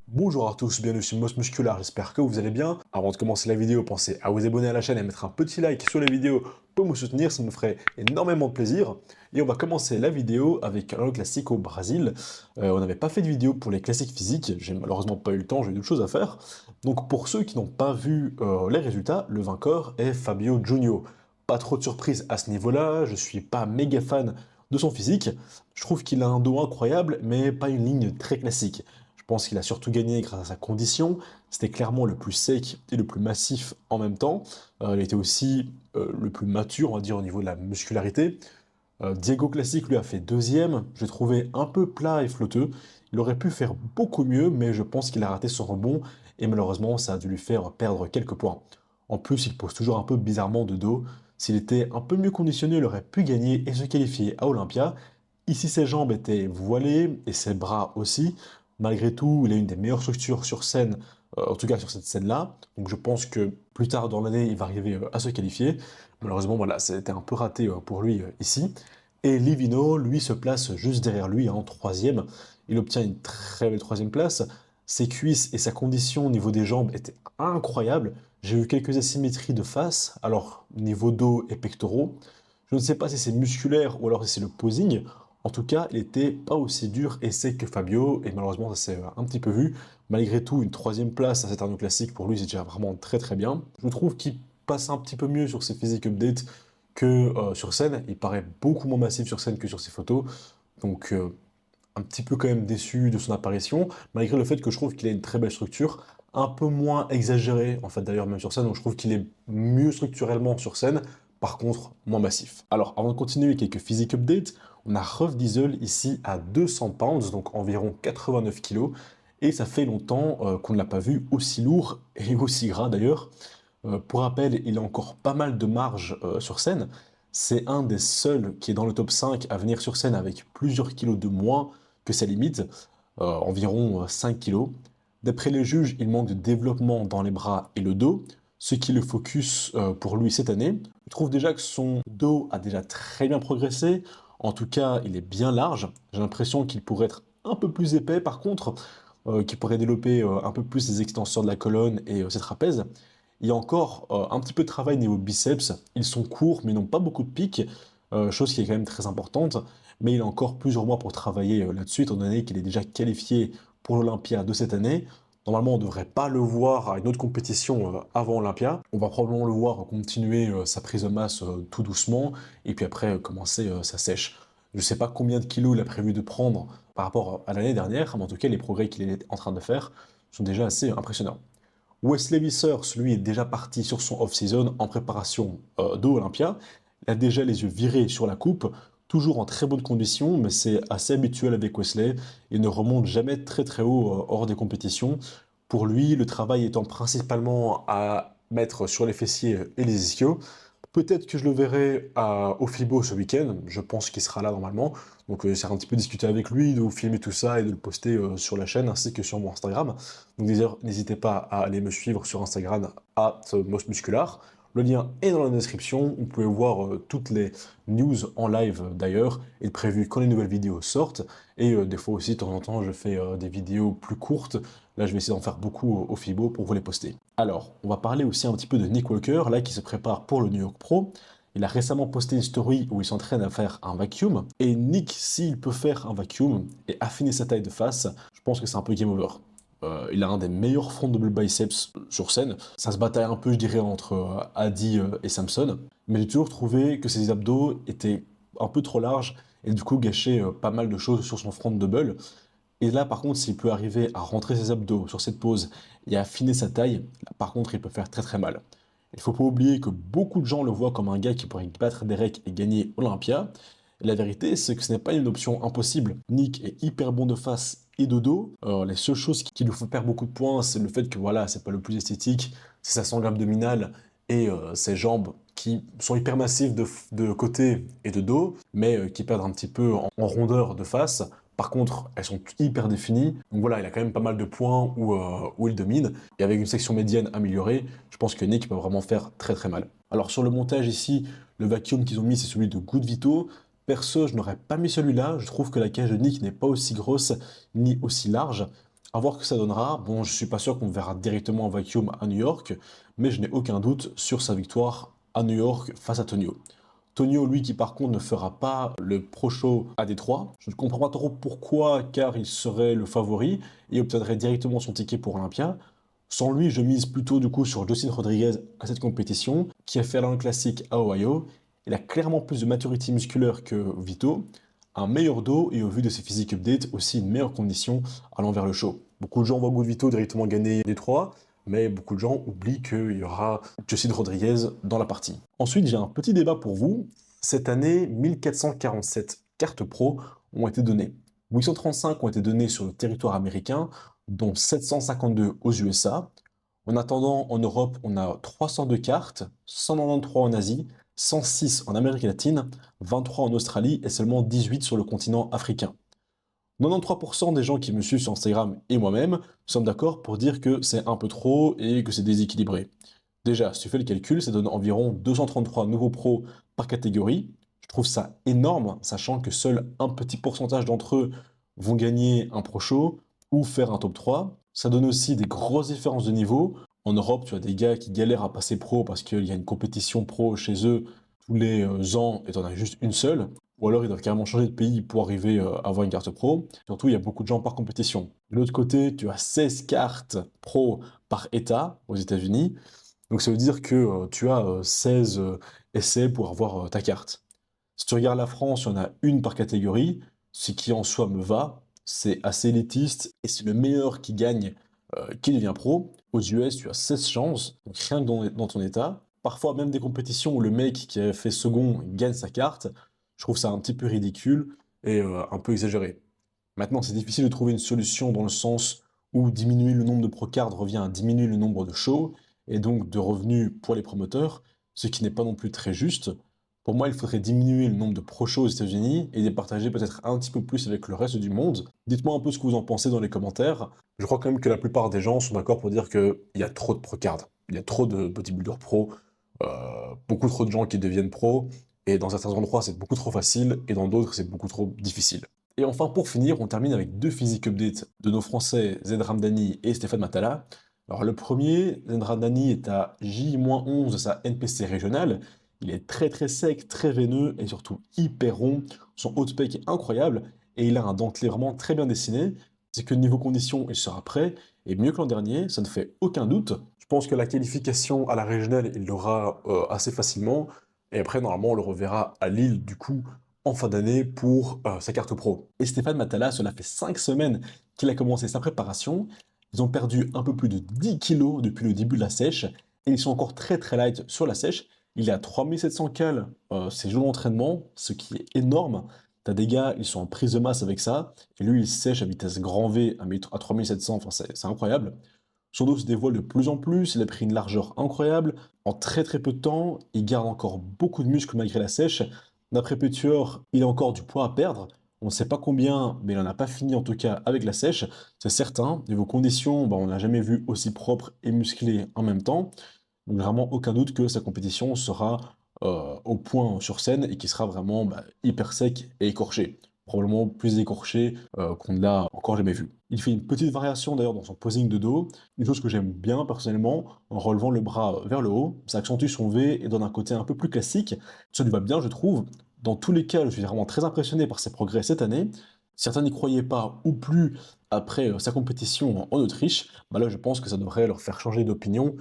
Bonjour à tous, bienvenue sur Moss Musculaire, j'espère que vous allez bien. Avant de commencer la vidéo, pensez à vous abonner à la chaîne et à mettre un petit like sur les vidéos pour me soutenir, ça me ferait énormément de plaisir. Et on va commencer la vidéo avec un classique au Brésil. On n'avait pas fait de vidéo pour les classiques physiques, j'ai malheureusement pas eu le temps, j'ai eu d'autres choses à faire. Donc pour ceux qui n'ont pas vu les résultats, le vainqueur est Fabio Junior. Pas trop de surprise à ce niveau-là, je suis pas méga fan de son physique. Je trouve qu'il a un dos incroyable, mais pas une ligne très classique. Je pense qu'il a surtout gagné grâce à sa condition. C'était clairement le plus sec et le plus massif en même temps. Il était aussi le plus mature, on va dire, au niveau de la muscularité. Diego Classic lui a fait deuxième. Je l'ai trouvé un peu plat et flotteux. Il aurait pu faire beaucoup mieux, mais je pense qu'il a raté son rebond et malheureusement, ça a dû lui faire perdre quelques points. En plus, il pose toujours un peu bizarrement de dos. S'il était un peu mieux conditionné, il aurait pu gagner et se qualifier à Olympia. Ici, ses jambes étaient voilées et ses bras aussi. Malgré tout, il a une des meilleures structures sur scène, en tout cas sur cette scène-là. Donc je pense que plus tard dans l'année, il va arriver à se qualifier. Malheureusement, voilà, c'était un peu raté pour lui ici. Et Livino, lui, se place juste derrière lui en troisième. Il obtient une très belle troisième place. Ses cuisses et sa condition au niveau des jambes étaient incroyables. J'ai eu quelques asymétries de face, alors niveau dos et pectoraux. Je ne sais pas si c'est musculaire ou alors si c'est le posing. En tout cas, il n'était pas aussi dur et sec que Fabio, et malheureusement, ça s'est un petit peu vu. Malgré tout, une troisième place à cet Arnaud classique, pour lui, c'est déjà vraiment très très bien. Je trouve qu'il passe un petit peu mieux sur ses physiques updates que sur scène. Il paraît beaucoup moins massif sur scène que sur ses photos. Donc, un petit peu quand même déçu de son apparition, malgré le fait que je trouve qu'il a une très belle structure, un peu moins exagérée, en fait d'ailleurs même sur scène, donc je trouve qu'il est mieux structurellement sur scène, par contre moins massif. Alors avant de continuer, quelques physique updates, on a Ruff Diesel ici à 200 pounds, donc environ 89 kg, et ça fait longtemps qu'on ne l'a pas vu aussi lourd et aussi gras d'ailleurs. Pour rappel, il a encore pas mal de marge sur scène. C'est un des seuls qui est dans le top 5 à venir sur scène avec plusieurs kilos de moins que sa limite, environ 5 kilos. D'après les juges, il manque de développement dans les bras et le dos, ce qui le focus pour lui cette année. Je trouve déjà que son dos a déjà très bien progressé. En tout cas, il est bien large. J'ai l'impression qu'il pourrait être un peu plus épais par contre, qu'il pourrait développer un peu plus ses extenseurs de la colonne et ses trapèzes. Il y a encore un petit peu de travail niveau biceps. Ils sont courts, mais n'ont pas beaucoup de pics, chose qui est quand même très importante. Mais il a encore plusieurs mois pour travailler là-dessus, étant donné qu'il est déjà qualifié pour l'Olympia de cette année. Normalement, on ne devrait pas le voir à une autre compétition avant Olympia. On va probablement le voir continuer sa prise de masse tout doucement, et puis après commencer sa sèche. Je ne sais pas combien de kilos il a prévu de prendre par rapport à l'année dernière, mais en tout cas, les progrès qu'il est en train de faire sont déjà assez impressionnants. Wesley Vissers, lui, est déjà parti sur son off-season en préparation de Olympia. Il a déjà les yeux virés sur la coupe, toujours en très bonne condition, mais c'est assez habituel avec Wesley. Il ne remonte jamais très très haut hors des compétitions. Pour lui, le travail étant principalement à mettre sur les fessiers et les ischios. Peut-être que je le verrai au FIBO ce week-end, je pense qu'il sera là normalement. Donc c'est un petit peu discuter avec lui, de vous filmer tout ça et de le poster sur la chaîne ainsi que sur mon Instagram. Donc d'ailleurs, n'hésitez pas à aller me suivre sur Instagram, @mossmuscular. Le lien est dans la description, vous pouvez voir toutes les news en live d'ailleurs, et prévu quand les nouvelles vidéos sortent. Et des fois aussi, de temps en temps, je fais des vidéos plus courtes. Là, je vais essayer d'en faire beaucoup au FIBO pour vous les poster. Alors, on va parler aussi un petit peu de Nick Walker, là, qui se prépare pour le New York Pro. Il a récemment posté une story où il s'entraîne à faire un vacuum. Et Nick, s'il peut faire un vacuum et affiner sa taille de face, je pense que c'est un peu game over. Il a un des meilleurs front double biceps sur scène. Ça se bataille un peu, je dirais, entre Adi et Samson. Mais j'ai toujours trouvé que ses abdos étaient un peu trop larges et du coup gâchaient pas mal de choses sur son front double. Et là, par contre, s'il peut arriver à rentrer ses abdos sur cette pose et à affiner sa taille, là, par contre, il peut faire très très mal. Il ne faut pas oublier que beaucoup de gens le voient comme un gars qui pourrait battre Derek et gagner Olympia. Et la vérité, c'est que ce n'est pas une option impossible. Nick est hyper bon de face et de dos. Les seules choses qui lui font perdre beaucoup de points, c'est le fait que voilà, c'est pas le plus esthétique, c'est sa sangle abdominale et ses jambes qui sont hyper massives de côté et de dos, mais qui perdent un petit peu en rondeur de face. Par contre, elles sont hyper définies. Donc voilà, il a quand même pas mal de points où il domine. Et avec une section médiane améliorée, je pense que Nick peut vraiment faire très très mal. Alors sur le montage ici, le vacuum qu'ils ont mis, c'est celui de Good Vito. Perso, je n'aurais pas mis celui-là. Je trouve que la cage de Nick n'est pas aussi grosse ni aussi large. À voir ce que ça donnera. Bon, je suis pas sûr qu'on verra directement en vacuum à New York, mais je n'ai aucun doute sur sa victoire à New York face à Tonio. Tonio, lui, qui par contre ne fera pas le Pro Show à Détroit. Je ne comprends pas trop pourquoi, car il serait le favori et obtiendrait directement son ticket pour Olympia. Sans lui, je mise plutôt du coup sur Justin Rodriguez à cette compétition, qui a fait l'Arnold Classic à Ohio. Il a clairement plus de maturité musculaire que Vito, un meilleur dos et au vu de ses physiques updates, aussi une meilleure condition allant vers le show. Beaucoup de gens voient Vito directement gagner Détroit, mais beaucoup de gens oublient qu'il y aura Justin Rodriguez dans la partie. Ensuite, j'ai un petit débat pour vous. Cette année, 1447 cartes pro ont été données. 835 ont été données sur le territoire américain, dont 752 aux USA. En attendant, en Europe, on a 302 cartes, 193 en Asie, 106 en Amérique latine, 23 en Australie et seulement 18 sur le continent africain. 93% des gens qui me suivent sur Instagram et moi-même sommes d'accord pour dire que c'est un peu trop et que c'est déséquilibré. Déjà, si tu fais le calcul, ça donne environ 233 nouveaux pros par catégorie. Je trouve ça énorme, sachant que seul un petit pourcentage d'entre eux vont gagner un pro show ou faire un top 3. Ça donne aussi des grosses différences de niveau. En Europe, tu as des gars qui galèrent à passer pro parce qu'il y a une compétition pro chez eux tous les ans et tu en as juste une seule. Ou alors ils doivent carrément changer de pays pour arriver à avoir une carte pro. Surtout, il y a beaucoup de gens par compétition. De l'autre côté, tu as 16 cartes pro par État aux États-Unis. Donc ça veut dire que tu as 16 essais pour avoir ta carte. Si tu regardes la France, il y en a une par catégorie, ce qui en soi me va. C'est assez élitiste et c'est le meilleur qui gagne qui devient pro. Aux US, tu as 16 chances, donc rien que dans ton état. Parfois, même des compétitions où le mec qui a fait second gagne sa carte, je trouve ça un petit peu ridicule et un peu exagéré. Maintenant, c'est difficile de trouver une solution dans le sens où diminuer le nombre de pro-cards revient à diminuer le nombre de shows et donc de revenus pour les promoteurs, ce qui n'est pas non plus très juste. Pour moi, il faudrait diminuer le nombre de pro-shows aux États-Unis et les partager peut-être un petit peu plus avec le reste du monde. Dites-moi un peu ce que vous en pensez dans les commentaires. Je crois quand même que la plupart des gens sont d'accord pour dire qu'il y a trop de pro-cards. Il y a trop de bodybuilders pro, beaucoup trop de gens qui deviennent pro, et dans certains endroits c'est beaucoup trop facile, et dans d'autres c'est beaucoup trop difficile. Et enfin, pour finir, on termine avec deux physiques updates de nos Français, Zed Ramdani et Stéphane Matala. Alors le premier, Zed Ramdani est à J-11 de sa NPC régionale. Il est très très sec, très veineux et surtout hyper rond. Son haut spec est incroyable et il a un dentelé vraiment très bien dessiné. C'est que niveau condition, il sera prêt et mieux que l'an dernier, ça ne fait aucun doute. Je pense que la qualification à la régionale, il l'aura assez facilement. Et après, normalement, on le reverra à Lille, du coup, en fin d'année pour sa carte pro. Et Stéphane Matala, cela fait 5 semaines qu'il a commencé sa préparation. Ils ont perdu un peu plus de 10 kilos depuis le début de la sèche. Et ils sont encore très très light sur la sèche. Il est à 3700 cales ses jours d'entraînement, ce qui est énorme. T'as des gars, ils sont en prise de masse avec ça. Et lui, il sèche à vitesse grand V à 3700. Enfin, c'est incroyable. Son dos se dévoile de plus en plus, il a pris une largeur incroyable. En très très peu de temps, il garde encore beaucoup de muscles malgré la sèche. D'après Petior, il a encore du poids à perdre. On ne sait pas combien, mais il n'en a pas fini en tout cas avec la sèche, c'est certain. Niveau conditions, on n'a jamais vu aussi propre et musclé en même temps. Donc vraiment aucun doute que sa compétition sera au point sur scène et qui sera vraiment hyper sec et écorché. Probablement plus écorché qu'on ne l'a encore jamais vu. Il fait une petite variation d'ailleurs dans son posing de dos, une chose que j'aime bien personnellement, en relevant le bras vers le haut. Ça accentue son V et donne un côté un peu plus classique. Ça lui va bien, je trouve. Dans tous les cas, je suis vraiment très impressionné par ses progrès cette année. Certains n'y croyaient pas ou plus après sa compétition en Autriche. Là, je pense que ça devrait leur faire changer d'opinion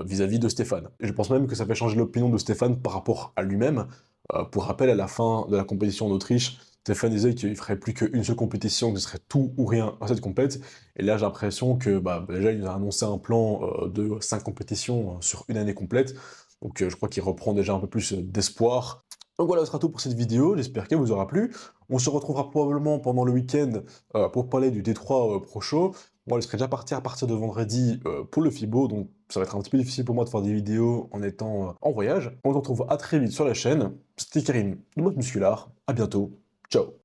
vis-à-vis de Stéphane. Et je pense même que ça fait changer l'opinion de Stéphane par rapport à lui-même. Pour rappel, à la fin de la compétition en Autriche, Stéphane disait qu'il ferait plus qu'une seule compétition, que ce serait tout ou rien à cette compète. Et là, j'ai l'impression que déjà, il nous a annoncé un plan de 5 compétitions sur une année complète. Donc je crois qu'il reprend déjà un peu plus d'espoir. Donc voilà, ce sera tout pour cette vidéo, j'espère qu'elle vous aura plu. On se retrouvera probablement pendant le week-end pour parler du Détroit Pro Show. Moi, je serai déjà parti à partir de vendredi pour le FIBO, donc ça va être un petit peu difficile pour moi de faire des vidéos en étant en voyage. On se retrouve à très vite sur la chaîne. C'était Karim, du Mode Muscular. À bientôt. Ciao.